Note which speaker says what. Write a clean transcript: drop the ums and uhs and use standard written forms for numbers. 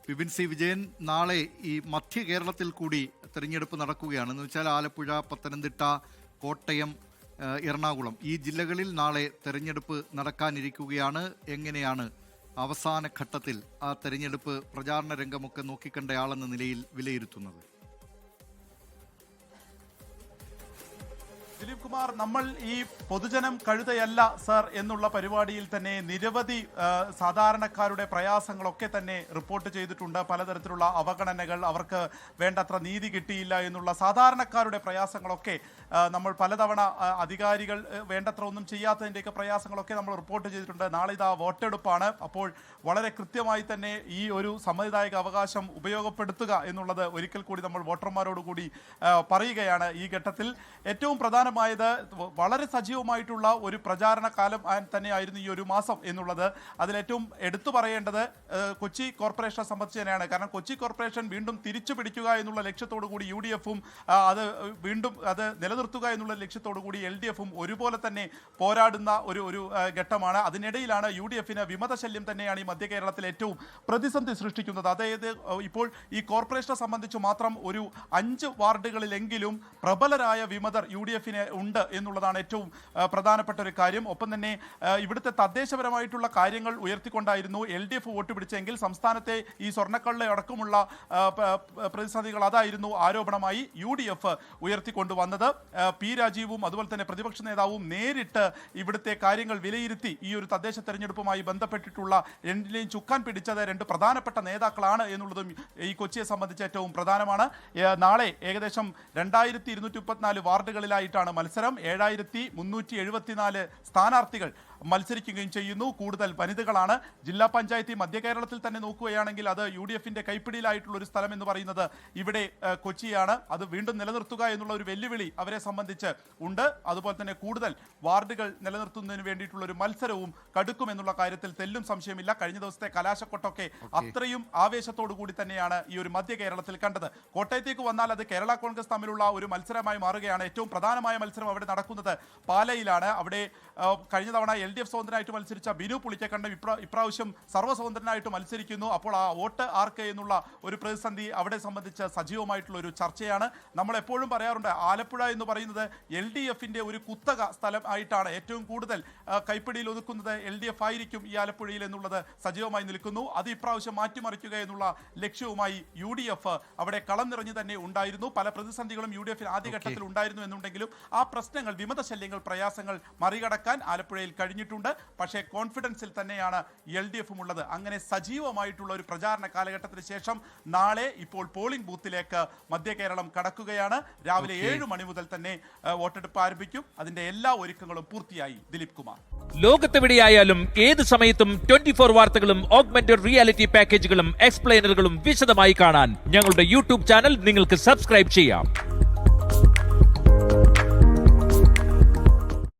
Speaker 1: Vipin C Vijayan, നാളെ ഈ മധ്യ കേരളത്തിൽ കൂടി തെരഞ്ഞെടുപ്പ് നടക്കുകയാണ്. എന്ന് വെച്ചാൽ ആലപ്പുഴ, പത്തനംതിട്ട, കോട്ടയം, എറണാകുളം ഈ ജില്ലകളിൽ നാളെ തെരഞ്ഞെടുപ്പ് നടക്കാനിരിക്കുകയാണ്. എങ്ങനെയാണ് അവസാന ഘട്ടത്തിൽ ആ തെരഞ്ഞെടുപ്പ് പ്രചാരണ രംഗമൊക്കെ നോക്കിക്കണ്ടയാളെന്ന നിലയിൽ വിലയിരുത്തുന്നത്?
Speaker 2: ദിലീപ് കുമാർ, നമ്മൾ ഈ പൊതുജനം കഴുതയല്ല സർ എന്നുള്ള പരിപാടിയിൽ തന്നെ നിരവധി സാധാരണക്കാരുടെ പ്രയാസങ്ങളൊക്കെ തന്നെ റിപ്പോർട്ട് ചെയ്തിട്ടുണ്ട്. പലതരത്തിലുള്ള അവഗണനകൾ, അവർക്ക് വേണ്ടത്ര നീതി കിട്ടിയില്ല എന്നുള്ള സാധാരണക്കാരുടെ പ്രയാസങ്ങളൊക്കെ നമ്മൾ പലതവണ അധികാരികൾ വേണ്ടത്ര ഒന്നും ചെയ്യാത്തതിൻ്റെയൊക്കെ പ്രയാസങ്ങളൊക്കെ നമ്മൾ റിപ്പോർട്ട് ചെയ്തിട്ടുണ്ട്. നാളെ ഇതാ വോട്ടെടുപ്പാണ്. അപ്പോൾ വളരെ കൃത്യമായി തന്നെ ഈ ഒരു സമ്മതിദായക അവകാശം ഉപയോഗപ്പെടുത്തുക എന്നുള്ളത് ഒരിക്കൽ കൂടി നമ്മൾ വോട്ടർമാരോടുകൂടി പറയുകയാണ്. ഈ ഘട്ടത്തിൽ ഏറ്റവും പ്രധാനമായത് വളരെ സജീവമായിട്ടുള്ള ഒരു പ്രചാരണ കാലം തന്നെയായിരുന്നു ഈ ഒരു മാസം എന്നുള്ളത്. അതിലേറ്റവും എടുത്തു പറയേണ്ടത് കൊച്ചി കോർപ്പറേഷനെ സംബന്ധിച്ച് തന്നെയാണ്. കാരണം കൊച്ചി കോർപ്പറേഷൻ വീണ്ടും തിരിച്ചു പിടിക്കുക എന്നുള്ള ലക്ഷ്യത്തോടു കൂടി UDFും അത് വീണ്ടും അത് നിലനിർത്തുക എന്നുള്ള ലക്ഷ്യത്തോടു കൂടി LDFും ഒരുപോലെ തന്നെ പോരാടുന്ന ഒരു ഘട്ടമാണ്. അതിനിടയിലാണ് UDFിന് വിമതശല്യം തന്നെയാണ് ഈ മധ്യ കേരളത്തിൽ ഏറ്റവും പ്രതിസന്ധി സൃഷ്ടിക്കുന്നത്. അതായത് ഇപ്പോൾ ഈ കോർപ്പറേഷനെ സംബന്ധിച്ച് മാത്രം ഒരു 5 വാർഡുകളിലെങ്കിലും പ്രബലരായ വിമതർ UDFിന് ഉണ്ട് എന്നുള്ളതാണ് ഏറ്റവും പ്രധാനപ്പെട്ട ഒരു കാര്യം. ഒപ്പം തന്നെ ഇവിടുത്തെ തദ്ദേശപരമായിട്ടുള്ള കാര്യങ്ങൾ ഉയർത്തിക്കൊണ്ടായിരുന്നു LDF വോട്ട് പിടിച്ചെങ്കിൽ സംസ്ഥാനത്തെ ഈ സ്വർണ്ണക്കള്ള അടക്കമുള്ള പ്രതിസന്ധികൾ അതായിരുന്നു ആരോപണമായി UDF ഉയർത്തിക്കൊണ്ടുവന്നത്. പി രാജീവും അതുപോലെ തന്നെ പ്രതിപക്ഷ നേതാവും നേരിട്ട് ഇവിടുത്തെ കാര്യങ്ങൾ വിലയിരുത്തി ഈ ഒരു തദ്ദേശ തെരഞ്ഞെടുപ്പുമായി ബന്ധപ്പെട്ടിട്ടുള്ള രണ്ടിലെയും ചുക്കാൻ പിടിച്ചത് 2 പ്രധാനപ്പെട്ട നേതാക്കളാണ് എന്നുള്ളതും ഈ കൊച്ചിയെ സംബന്ധിച്ച് ഏറ്റവും പ്രധാനമാണ്. നാളെ ഏകദേശം 2234 വാർഡുകളിലായിട്ടാണ് മത്സരം. 7374 സ്ഥാനാർത്ഥികൾ മത്സരിക്കുകയും ചെയ്യുന്നു. കൂടുതൽ വനിതകളാണ്. ജില്ലാ പഞ്ചായത്ത് മധ്യ കേരളത്തിൽ തന്നെ നോക്കുകയാണെങ്കിൽ അത് UDFിന്റെ കൈപ്പിടിയിലായിട്ടുള്ള ഒരു സ്ഥലം എന്ന് പറയുന്നത് ഇവിടെ കൊച്ചിയാണ്. അത് വീണ്ടും നിലനിർത്തുക എന്നുള്ള ഒരു വെല്ലുവിളി അവരെ സംബന്ധിച്ച് ഉണ്ട്. അതുപോലെ തന്നെ കൂടുതൽ വാർഡുകൾ നിലനിർത്തുന്നതിന് വേണ്ടിയിട്ടുള്ള ഒരു മത്സരവും കടുക്കുമെന്നുള്ള കാര്യത്തിൽ തെല്ലും സംശയമില്ല. കഴിഞ്ഞ ദിവസത്തെ കലാശക്കൊട്ടൊക്കെ അത്രയും ആവേശത്തോടു കൂടി തന്നെയാണ് ഈ ഒരു മധ്യ കേരളത്തിൽ കണ്ടത്. കോട്ടയത്തേക്ക് വന്നാൽ അത് കേരള കോൺഗ്രസ് തമ്മിലുള്ള ഒരു മത്സരമായി മാറുകയാണ്. ഏറ്റവും പ്രധാനമായ മത്സരം അവിടെ നടക്കുന്നത് പാലയിലാണ്. അവിടെ കഴിഞ്ഞ തവണ LDF സ്വതന്ത്രനായിട്ട് മത്സരിച്ച ബിനു പുളിക്കക്കണ്ടം ഇപ്രാവശ്യം സർവ്വസ്വതന്ത്രനായിട്ട് മത്സരിക്കുന്നു. അപ്പോൾ ആ വോട്ട് ആർക്ക് എന്നുള്ള ഒരു പ്രതിസന്ധി അവിടെ സംബന്ധിച്ച് സജീവമായിട്ടുള്ള ഒരു ചർച്ചയാണ്. നമ്മൾ എപ്പോഴും പറയാറുണ്ട്, ആലപ്പുഴ എന്ന് പറയുന്നത് LDFിന്റെ ഒരു കുത്തക സ്ഥലം ആയിട്ടാണ്. ഏറ്റവും കൂടുതൽ കൈപ്പിടിയിൽ ഒതുക്കുന്നത് LDF ആയിരിക്കും ഈ ആലപ്പുഴയിൽ എന്നുള്ളത് സജീവമായി നിൽക്കുന്നു. അത് ഇപ്രാവശ്യം മാറ്റിമറിക്കുക എന്നുള്ള ലക്ഷ്യവുമായി UDF അവിടെ കളം നിറഞ്ഞു തന്നെ ഉണ്ടായിരുന്നു. പല പ്രതിസന്ധികളും UDFിന് ആദ്യഘട്ടത്തിൽ ഉണ്ടായിരുന്നു എന്നുണ്ടെങ്കിലും ആ പ്രശ്നങ്ങൾ, വിമതശല്യങ്ങൾ, പ്രയാസങ്ങൾ മറികടക്കാൻ ആലപ്പുഴയിൽ കഴിഞ്ഞിട്ടുണ്ട്. പക്ഷേ കോൺഫിഡൻസിൽ തന്നെയാണ് LDFും ഉള്ളത്. അങ്ങനെ സജീവമായിട്ടുള്ള ഒരു പ്രചാരണ കാലഘട്ടത്തിന് ശേഷം നാളെ ഇപ്പോൾ പോളിംഗ് ബൂത്തിലേക്ക് മധ്യ കേരളം കടക്കുകയാണ്. രാവിലെ 7 മണി മുതൽ തന്നെ വോട്ടെടുപ്പ് ആരംഭിക്കും. അതിന്റെ എല്ലാ ഒരുക്കങ്ങളും പൂർത്തിയായി. ദിലീപ് കുമാർ,
Speaker 3: ലോകത്തെവിടെയായാലും ഏത് സമയത്തും 24 വാർത്തകളും ഓഗ്മെന്റഡ് റിയാലിറ്റി പാക്കേജുകളും എക്സ്പ്ലെയിനറുകളും വിശദമായി കാണാൻ ഞങ്ങളുടെ YouTube ചാനൽ നിങ്ങൾക്ക് സബ്സ്ക്രൈബ് ചെയ്യാം.